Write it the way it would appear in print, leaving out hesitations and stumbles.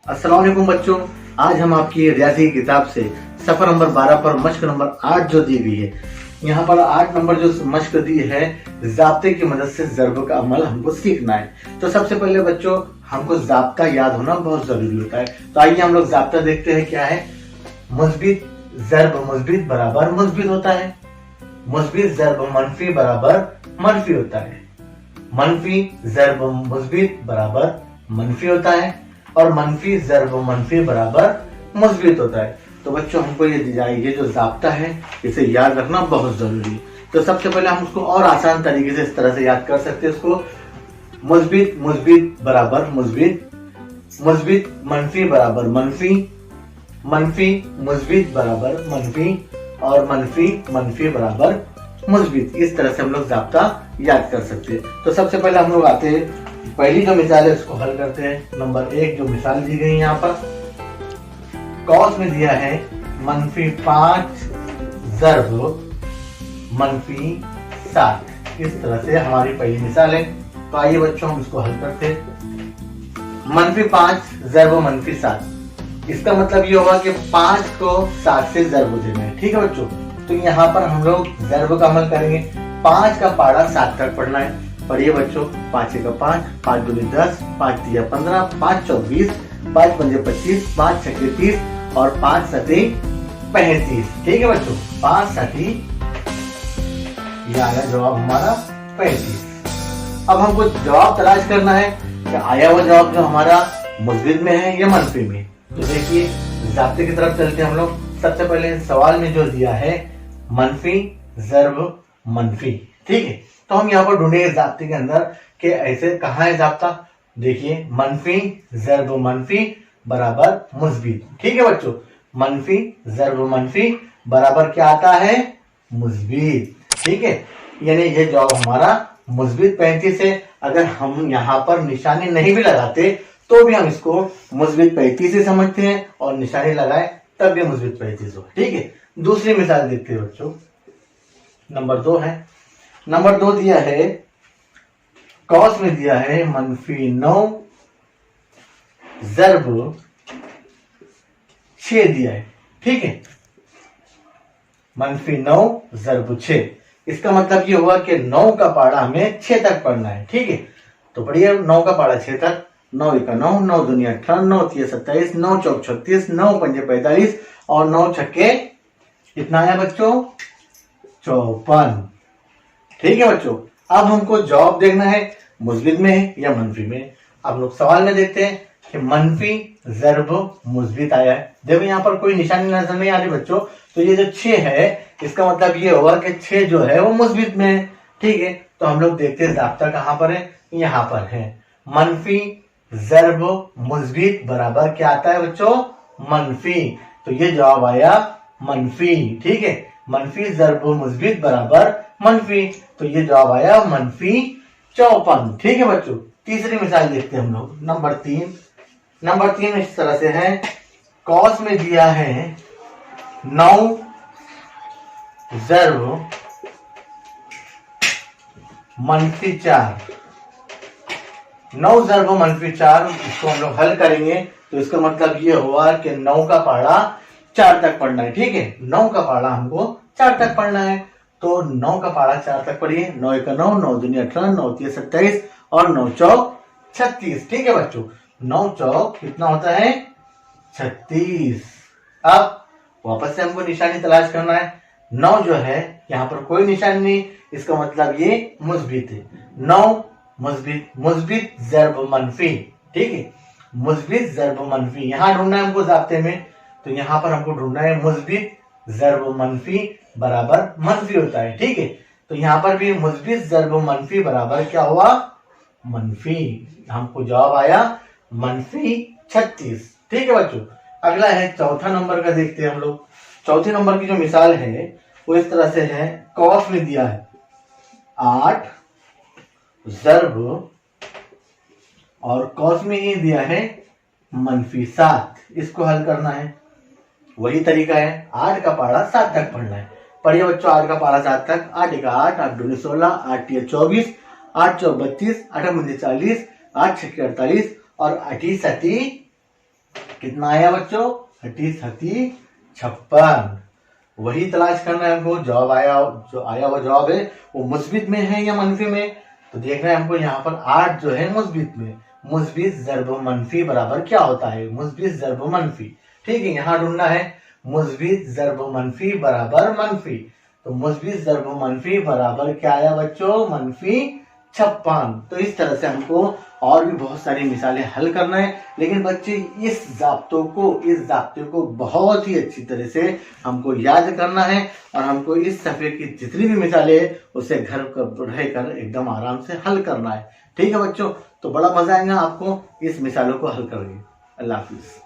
अस्सलाम वालेकुम बच्चों, आज हम आपकी रियाजी की किताब से सफर नंबर 12 पर मश्क नंबर 8 जो दी हुई है, यहाँ पर 8 नंबर जो मश्क दी है, ज़ाब्ते की मदद से ज़र्ब का अमल हमको सीखना है। तो सबसे पहले बच्चों हमको ज़ाब्ता याद होना बहुत जरूरी होता है। तो आइए हम लोग ज़ाब्ता देखते हैं क्या है। मुस्बित ज़र्ब मुस्बित बराबर मुस्बित होता है, मुस्बित ज़र्ब मनफी बराबर मनफी होता है, मनफी ज़र्ब मुस्बित बराबर मनफी होता है और मनफी ज़र्ब मनफी बराबर मुस्बित होता है। तो बच्चों हमको ये जो ज़ाब्ता है इसे याद रखना बहुत जरूरी है। तो सबसे पहले हम उसको और आसान तरीके से इस तरह से याद कर सकते हैं। इसको मुस्बित मुस्बित बराबर मुस्बित, मुस्बित मनफी बराबर मनफी, मनफी मुस्बित बराबर मनफी और मनफी मनफी बराबर मुस्बित। इस तरह से हम लोग ज़ाब्ता याद कर सकते हैं। तो सबसे पहले हम लोग आते हैं, पहली जो मिसाल है उसको हल करते हैं। नंबर 1 जो मिसाल दी गई यहाँ पर कॉस में दिया है -5 ज़र्ब -7। इस तरह से हमारी पहली मिसाल है। तो आइए बच्चों हम इसको हल करते हैं। -5 ज़र्ब -7, इसका मतलब ये होगा कि 5 को 7 से ज़र्ब देना है। ठीक है बच्चों, तो यहाँ पर हम लोग ज़र्ब का अमल करेंगे। 5 का पारा 7 तक पढ़ना है। पढ़िए बच्चों, 5 का 5, 5 दूनी 10, 5 तिया 15, 5 चौक 20, 5 पंजे 25, 5 छक्के 30 और 5 सती 35। ठीक है बच्चों, 5 सती ये आया जवाब हमारा 35। अब हमको जवाब तलाश करना है कि आया हुआ जवाब जो हमारा मुस्बित में है या मनफी में। तो देखिए ज़ाब्ते की तरफ चलते हैं हम लोग। सबसे पहले सवाल में जो दिया है मनफी ज़र्ब मनफी, ठीक है। तो हम यहाँ पर ढूंढेंगे ज़ाब्ते के अंदर कि ऐसे कहाँ है ज़ाब्ता। देखिए मनफी ज़र्ब मनफी बराबर मुस्बित। ठीक है बच्चों, मनफी ज़र्ब मनफी बराबर क्या आता है, मुस्बित। ठीक है, यानी ये जवाब हमारा मुस्बित 35 है। अगर हम यहाँ पर निशानी नहीं भी लगाते तो भी हम इसको मुस्बित 35 ही समझते हैं और निशानी लगाए तब भी मुस्बित 35 हो। ठीक है, दूसरी मिसाल देखते हैं बच्चों। नंबर 2 है। नंबर 2 दिया है कॉस में दिया है -9 ज़र्ब 6 दिया है। ठीक है, -9 ज़र्ब 6, इसका मतलब ये हुआ कि 9 का पारा हमें 6 तक पढ़ना है। ठीक है, तो पढ़िए 9 का पारा 6 तक। 9 1 9, 9 दूनी 18, 9 3 27, 9 चौक 36, 9 पंजे 45 और 9 छक्के कितना आया बच्चों, 54। ठीक है बच्चों, अब हमको जवाब देखना है मुस्बित में है या मनफी में। अब लोग सवाल में देखते हैं कि मनफी ज़र्ब मुस्बित आया है। देखो यहाँ पर कोई निशानी नजर नहीं आ रही बच्चों, तो ये जो 6 है इसका मतलब ये होगा कि 6 जो है वो मुस्बित में है। ठीक है, तो हम लोग देखते हैं ज़ाब्ता कहाँ पर है, यहाँ पर है। मनफी ज़र्ब मुस्बित बराबर क्या आता है बच्चों, मनफी। तो ये जवाब आया मनफी। ठीक है, मनफी ज़र्ब मुस्बित बराबर मनफी, तो ये जवाब आया मनफी 54। ठीक है बच्चों, तीसरी मिसाल देखते हैं हम लोग। नंबर 3। नंबर 3 इस तरह से है, कॉस में दिया है 9 ज़र्ब -4। 9 ज़र्ब -4, इसको हम लोग हल करेंगे तो इसका मतलब ये हुआ कि 9 का पारा 4 तक पढ़ना है। ठीक है, 9 का पारा हमको 4 तक पढ़ना है। तो 9 का पारा 4 तक पढ़िए। 9 1 9, 9 दूनी 18, 9 3 27 और 9 चौक 36। ठीक है बच्चों, 9 चौक कितना होता है, 36। अब वापस से हमको निशानी तलाश करना है। 9 जो है यहाँ पर कोई निशानी नहीं, इसका मतलब ये मुस्बित है। 9 मुस्बित, मुस्बित ज़र्ब मनफी। ठीक है, मुस्बित ज़र्ब मनफी यहाँ ढूंढना है हमको ज़ाब्ते में। तो यहाँ पर हमको ढूंढना है मुस्बित ज़र्ब मनफी बराबर मनफी होता है। ठीक है, तो यहाँ पर भी मुस्बित ज़र्ब मनफी बराबर क्या हुआ, मनफी। हमको जवाब आया मनफी 36। ठीक है बच्चों, अगला है चौथा नंबर का देखते हैं हम लोग। चौथे नंबर की जो मिसाल है वो इस तरह से है, कॉस में दिया है 8 ज़र्ब और कॉस में ही दिया है -7। इसको हल करना है, वही तरीका है। 8 का पारा 7 तक पढ़ना है। पढ़िए बच्चों, 8 का पारा 7 तक। 8 1 8, 8 दूनी 16, 8 3 24, 8 चौक 32, 8 पंजे 40, 8 छक्के 48 और 8 सती कितना आया बच्चों? 56। वही तलाश करना है हमको। जवाब आया, जो आया हुआ जवाब है वो मुस्बित में है या मनफी में। तो देखना है हमको यहाँ पर 8 जो है मुस्बित में। मुस्बित ज़र्ब मनफी बराबर क्या होता है? मुस्बित ज़र्ब मनफी। ठीक है, यहाँ ढूंढना है मुस्बित ज़र्ब मनफी बराबर मनफी। तो मुस्बित ज़र्ब मनफी बराबर क्या आया बच्चों? मनफी 56। तो इस तरह से हमको और भी बहुत सारी मिसालें हल करना है। लेकिन बच्चे इस जाब्ते को बहुत ही अच्छी तरह से हमको याद करना है और हमको इस सफ़े की जितनी भी मिसालें हैं उसे घर पर रहकर एकदम आराम से हल करना है। ठीक है बच्चों, तो बड़ा मजा आएगा आपको इस मिसालों को हल करके। अल्लाह हाफिज।